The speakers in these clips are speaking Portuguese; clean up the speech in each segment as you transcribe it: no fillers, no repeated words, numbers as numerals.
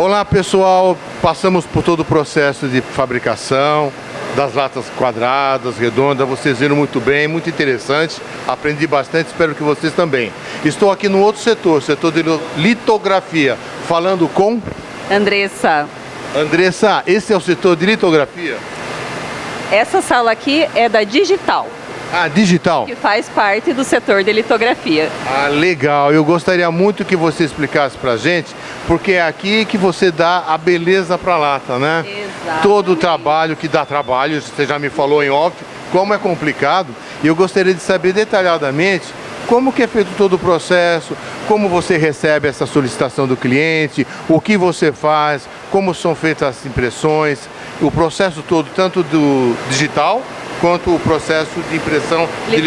Olá pessoal, passamos por todo o processo de fabricação das latas quadradas, redondas, vocês viram muito bem, muito interessante, aprendi bastante, espero que vocês também. Estou aqui no outro setor, setor de litografia, falando com... Andressa. Andressa, esse é o setor de litografia? Essa sala aqui é da Digital. Ah, Digital. Que faz parte do setor de litografia. Ah, legal. Eu gostaria muito que você explicasse pra gente, porque é aqui que você dá a beleza pra lata, né? Exatamente. Todo o trabalho que dá trabalho, você já me falou em off, como é complicado. E eu gostaria de saber detalhadamente como que é feito todo o processo, como você recebe essa solicitação do cliente, o que você faz, como são feitas as impressões, o processo todo, tanto do digital, quanto o processo de impressão de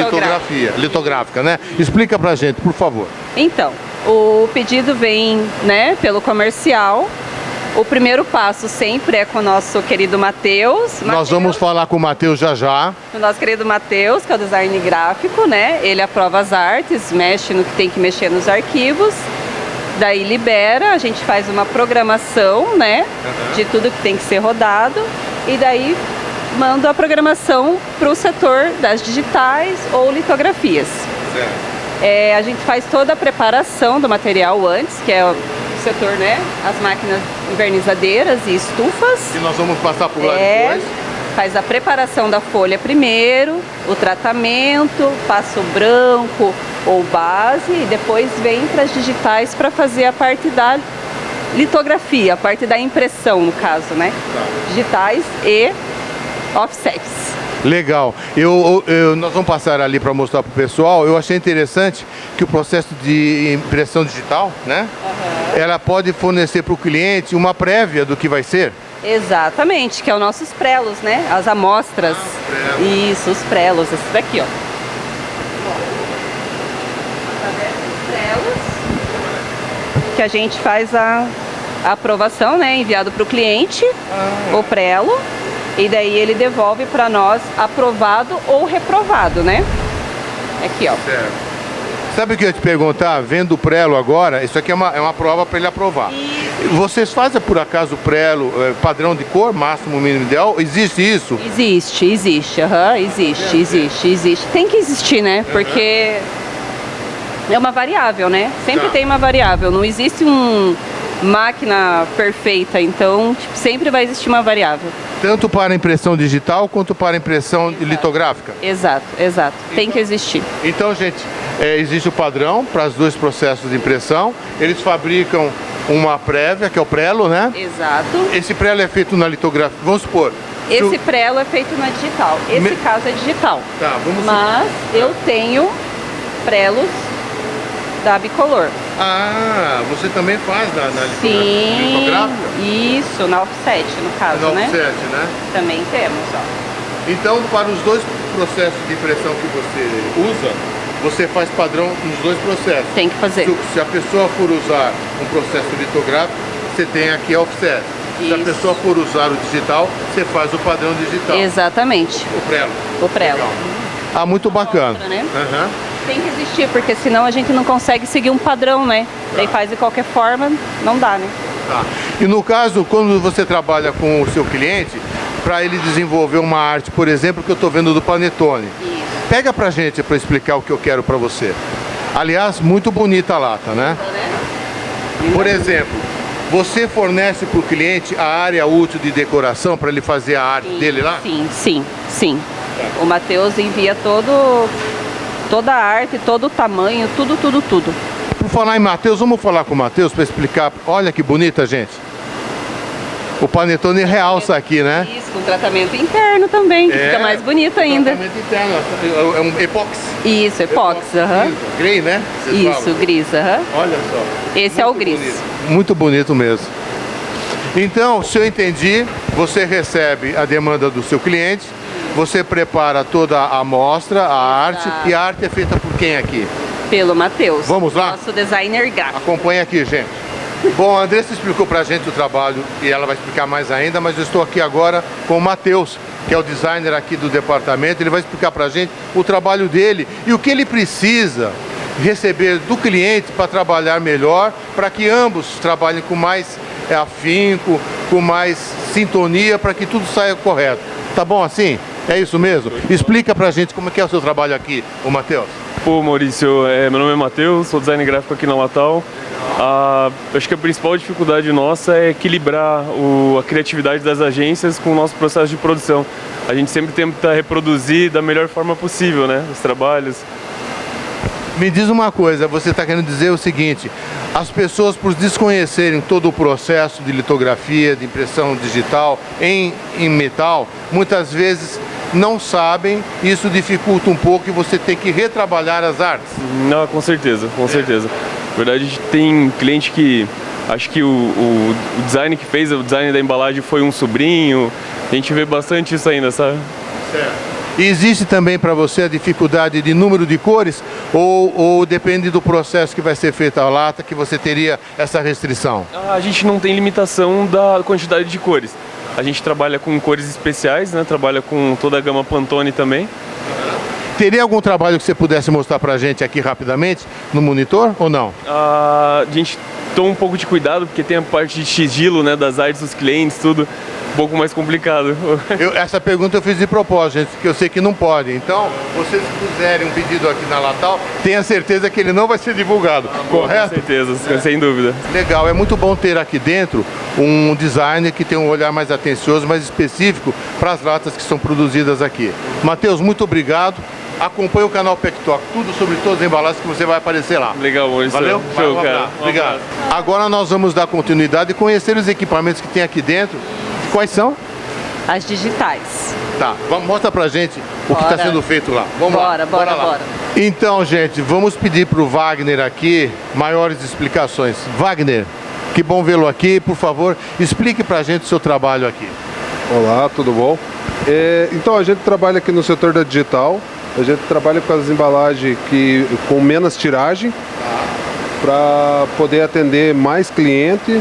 litográfica, né? Explica pra gente, por favor. Então, o pedido vem, né, pelo comercial. O primeiro passo sempre é com o nosso querido Matheus. Nós vamos falar com o Matheus já já. O nosso querido Matheus, que é o design gráfico, né? Ele aprova as artes, mexe no que tem que mexer nos arquivos. Daí libera, a gente faz uma programação, né? De tudo que tem que ser rodado. E daí mando a programação para o setor das digitais ou litografias. A gente faz toda a preparação do material antes, que é o setor, né? As máquinas invernizadeiras e estufas. E nós vamos passar por lá depois. Faz a preparação da folha primeiro, o tratamento, passa o branco ou base e depois vem para as digitais para fazer a parte da litografia, a parte da impressão no caso, né? Digitais e offsets. Legal. Nós vamos passar ali para mostrar para o pessoal. Eu achei interessante que o processo de impressão digital, né? Ela pode fornecer para o cliente uma prévia do que vai ser. Exatamente, que é os nossos prelos, né? As amostras. Isso, os prelos. Esse daqui, ó. Prelos que a gente faz a aprovação, né? Enviado para o cliente, o prelo. E daí ele devolve para nós aprovado ou reprovado, né? Aqui, ó. Certo. Sabe o que eu ia te perguntar? Vendo o prelo agora, isso aqui é uma prova para ele aprovar. Isso. Vocês fazem por acaso o prelo padrão de cor, máximo, mínimo, ideal? Existe isso? Existe, existe. Tem que existir, né? Porque é uma variável, né? Sempre tem uma variável. Não existe uma máquina perfeita, então sempre vai existir uma variável. Tanto para impressão digital quanto para impressão litográfica? Exato. Tem que existir. Então, gente, existe o padrão para os dois processos de impressão. Eles fabricam uma prévia, que é o prelo, né? Exato. Esse prelo é feito na litografia. Vamos supor. Esse prelo é feito na digital. Esse caso é digital. Tá, Mas eu tenho prelos da bicolor. Ah, você também faz na Sim, litográfica? Isso, na offset no caso, Na né? offset, né? Também temos, ó. Então, para os dois processos de impressão que você usa, você faz padrão nos dois processos. Tem que fazer. Se a pessoa for usar um processo litográfico, você tem aqui a offset. Isso. Se a pessoa for usar o digital, você faz o padrão digital. Exatamente. O prelo. O prelo. Legal. Ah, muito bacana. Outra, né? Tem que existir, porque senão a gente não consegue seguir um padrão, né? Daí faz de qualquer forma, não dá, né? Tá. E no caso, quando você trabalha com o seu cliente, para ele desenvolver uma arte, por exemplo, que eu estou vendo do Panetone. Isso. Pega pra gente para explicar o que eu quero para você. Aliás, muito bonita a lata, né? Por exemplo, você fornece para o cliente a área útil de decoração para ele fazer a arte dele lá? Sim. O Matheus envia toda a arte, todo o tamanho, tudo. Por falar em Matheus, vamos falar com o Matheus para explicar. Olha que bonita, gente. O Panetone realça aqui, né? Isso, com tratamento interno também, que fica mais bonito ainda. Tratamento interno, é um epóxi. Isso, epóxi, Grey, né? Isso, gris, Olha só. Esse é o gris. Muito bonito mesmo. Então, se eu entendi, você recebe a demanda do seu cliente, você prepara toda a amostra, a arte, e a arte é feita por quem aqui? Pelo Matheus. Vamos lá? Nosso designer gráfico. Acompanha aqui, gente. Bom, a Andressa explicou pra gente o trabalho e ela vai explicar mais ainda, mas eu estou aqui agora com o Matheus, que é o designer aqui do departamento. Ele vai explicar pra gente o trabalho dele e o que ele precisa receber do cliente para trabalhar melhor, para que ambos trabalhem com mais afinco, com mais sintonia para que tudo saia correto. Tá bom assim? É isso mesmo? Explica pra gente como é que é o seu trabalho aqui, ô Matheus. Pô, Maurício, meu nome é Matheus, sou designer gráfico aqui na Latal. Acho que a principal dificuldade nossa é equilibrar a criatividade das agências com o nosso processo de produção. A gente sempre tenta reproduzir da melhor forma possível, né, os trabalhos. Me diz uma coisa, você está querendo dizer o seguinte, as pessoas, por desconhecerem todo o processo de litografia, de impressão digital em metal, muitas vezes não sabem, isso dificulta um pouco e você tem que retrabalhar as artes? Não, com certeza, com certeza. Na verdade, a gente tem cliente que acho que o design que fez o design da embalagem foi um sobrinho. A gente vê bastante isso ainda, sabe? Certo. E existe também para você a dificuldade de número de cores ou depende do processo que vai ser feito a lata que você teria essa restrição? A gente não tem limitação da quantidade de cores. A gente trabalha com cores especiais, né? Trabalha com toda a gama Pantone também. Teria algum trabalho que você pudesse mostrar para a gente aqui rapidamente no monitor ou não? A gente toma um pouco de cuidado porque tem a parte de sigilo, né, das artes dos clientes, tudo um pouco mais complicado. Essa pergunta eu fiz de propósito, gente, porque eu sei que não pode. Então, vocês que fizerem um pedido aqui na Latal, tenha certeza que ele não vai ser divulgado, correto? Com certeza, sem dúvida. Legal, é muito bom ter aqui dentro um designer que tem um olhar mais atencioso, mais específico para as latas que são produzidas aqui. Matheus, muito obrigado. Acompanhe o canal PecTalk, tudo sobre todas as embalagens que você vai aparecer lá. Legal, Maurício. Valeu? Show, cara. Obrigado. Agora nós vamos dar continuidade e conhecer os equipamentos que tem aqui dentro. Quais são? As digitais. Tá, mostra pra gente o que está sendo feito lá. Vamos lá. Bora. Então, gente, vamos pedir pro Wagner aqui maiores explicações. Wagner, que bom vê-lo aqui. Por favor, explique pra gente o seu trabalho aqui. Olá, tudo bom? Então, a gente trabalha aqui no setor da digital. A gente trabalha com as embalagens com menos tiragem para poder atender mais clientes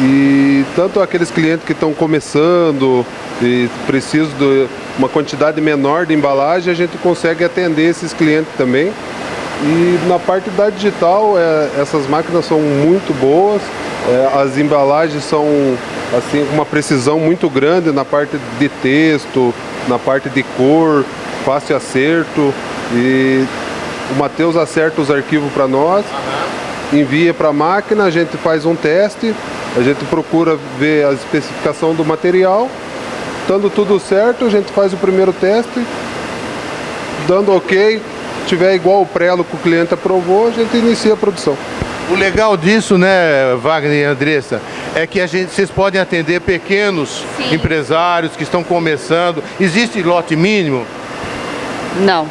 e tanto aqueles clientes que estão começando e precisam de uma quantidade menor de embalagem, a gente consegue atender esses clientes também. E na parte da digital, essas máquinas são muito boas, as embalagens são assim, uma precisão muito grande na parte de texto, na parte de cor, fácil acerto, e o Matheus acerta os arquivos para nós, envia para a máquina, a gente faz um teste, a gente procura ver a especificação do material, dando tudo certo, a gente faz o primeiro teste, dando ok, tiver igual o prelo que o cliente aprovou, a gente inicia a produção. O legal disso, né, Wagner e Andressa, é que vocês podem atender pequenos empresários que estão começando. Existe lote mínimo? Não.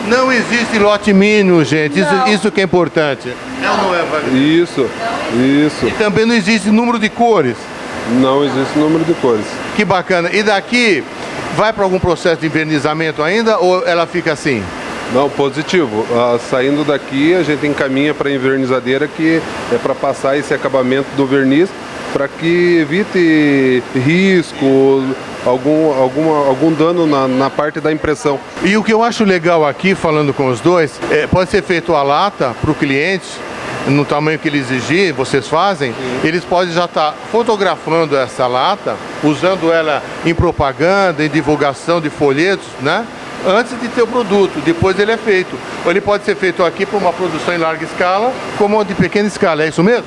Não existe lote mínimo, gente. Isso que é importante. É ou não é, Wagner? Isso. E também não existe número de cores? Não existe número de cores. Que bacana. E daqui, vai para algum processo de envernizamento ainda ou ela fica assim? Não, positivo. Saindo daqui, a gente encaminha para a envernizadeira, que é para passar esse acabamento do verniz, para que evite risco, algum dano na parte da impressão. E o que eu acho legal aqui, falando com os dois, pode ser feito a lata para o cliente, no tamanho que ele exigir, vocês fazem, eles podem já estar fotografando essa lata, usando ela em propaganda, em divulgação de folhetos, né? Antes de ter o produto, depois ele é feito. Ou ele pode ser feito aqui para uma produção em larga escala, como de pequena escala, é isso mesmo?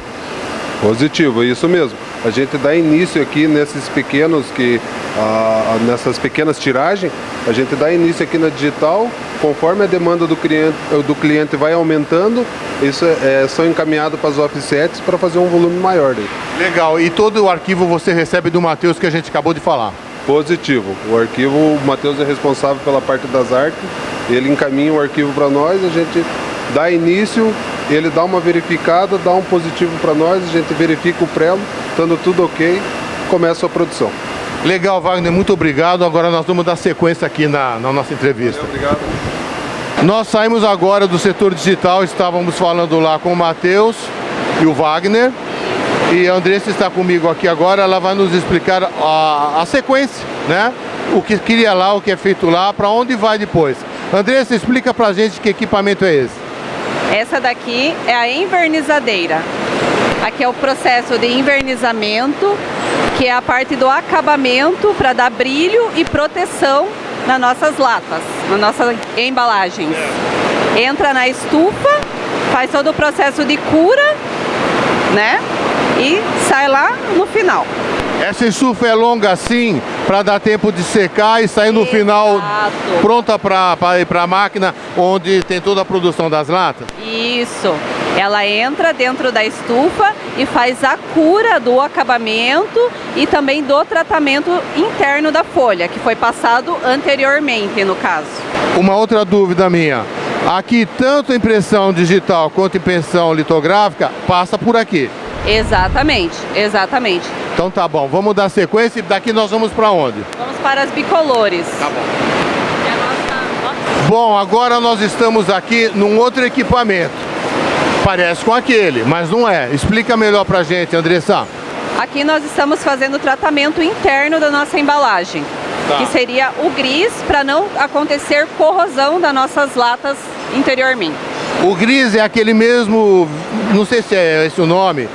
Positivo, é isso mesmo. A gente dá início aqui nessas pequenas tiragens, a gente dá início aqui na digital, conforme a demanda do cliente vai aumentando, isso são encaminhados para as offsets para fazer um volume maior daí. Legal, e todo o arquivo você recebe do Matheus que a gente acabou de falar? Positivo. O arquivo, o Matheus é responsável pela parte das artes, ele encaminha o arquivo para nós, a gente dá início, ele dá uma verificada, dá um positivo para nós, a gente verifica o prelo, estando tudo ok, começa a produção. Legal, Wagner, muito obrigado. Agora nós vamos dar sequência aqui na nossa entrevista. Obrigado. Nós saímos agora do setor digital, estávamos falando lá com o Matheus e o Wagner. E a Andressa está comigo aqui agora, ela vai nos explicar a sequência, né? O que queria lá, o que é feito lá, para onde vai depois. Andressa, explica pra gente que equipamento é esse. Essa daqui é a envernizadeira. Aqui é o processo de invernizamento, que é a parte do acabamento para dar brilho e proteção nas nossas latas, nas nossas embalagens. Entra na estufa, faz todo o processo de cura, né? E sai lá no final. Essa estufa é longa assim, para dar tempo de secar e sair no Exato. final pronta para ir para a máquina, onde tem toda a produção das latas? Isso. Ela entra dentro da estufa e faz a cura do acabamento e também do tratamento interno da folha, que foi passado anteriormente, no caso. Uma outra dúvida minha. Aqui, tanto impressão digital quanto impressão litográfica passa por aqui. Exatamente, exatamente. Então tá bom, vamos dar sequência e daqui nós vamos para onde? Vamos para as bicolores. Tá bom. Bom, agora nós estamos aqui num outro equipamento. Parece com aquele, mas não é. Explica melhor pra gente, Andressa. Aqui nós estamos fazendo o tratamento interno da nossa embalagem, que seria o gris, para não acontecer corrosão das nossas latas interiormente. O gris é aquele mesmo, não sei se é esse o nome,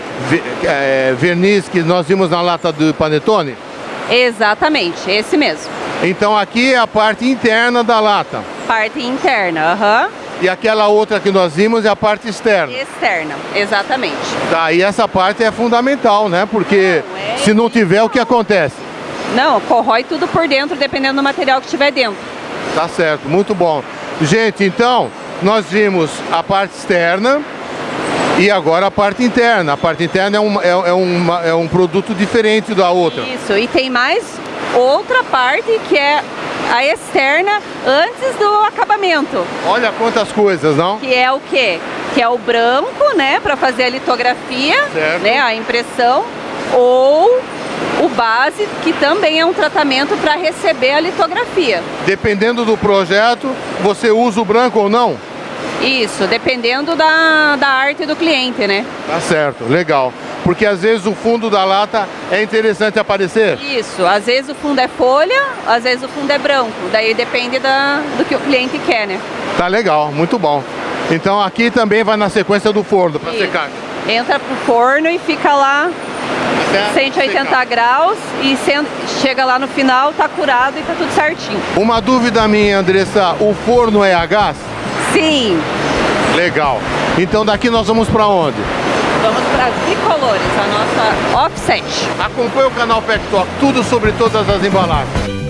verniz que nós vimos na lata do Panetone? Exatamente, esse mesmo. Então aqui é a parte interna da lata. Parte interna, aham. E aquela outra que nós vimos é a parte externa. Externa, exatamente. Tá, e essa parte é fundamental, né? Porque se não tiver, o que acontece? Não, corrói tudo por dentro, dependendo do material que tiver dentro. Tá certo, muito bom. Gente, então, nós vimos a parte externa e agora a parte interna. A parte interna é um produto diferente da outra. Isso, e tem mais outra parte que é a externa antes do acabamento. Olha quantas coisas, não? Que é o quê? Que é o branco, né, para fazer a litografia, Certo. né, a impressão, ou o base, que também é um tratamento para receber a litografia. Dependendo do projeto, você usa o branco ou não? Isso, dependendo da arte do cliente, né? Tá certo, legal. Porque às vezes o fundo da lata é interessante aparecer. Isso, às vezes o fundo é folha, às vezes o fundo é branco. Daí depende do que o cliente quer, né? Tá legal, muito bom. Então aqui também vai na sequência do forno para Isso. secar. Entra pro forno e fica lá Até 180 secar. graus e chega lá no final, tá curado e tá tudo certinho. Uma dúvida minha, Andressa, o forno é a gás? Sim, Legal. Então daqui nós vamos para onde? vamos para as bicolores, a nossa offset. Acompanhe o canal Pet Talk, tudo sobre todas as embalagens.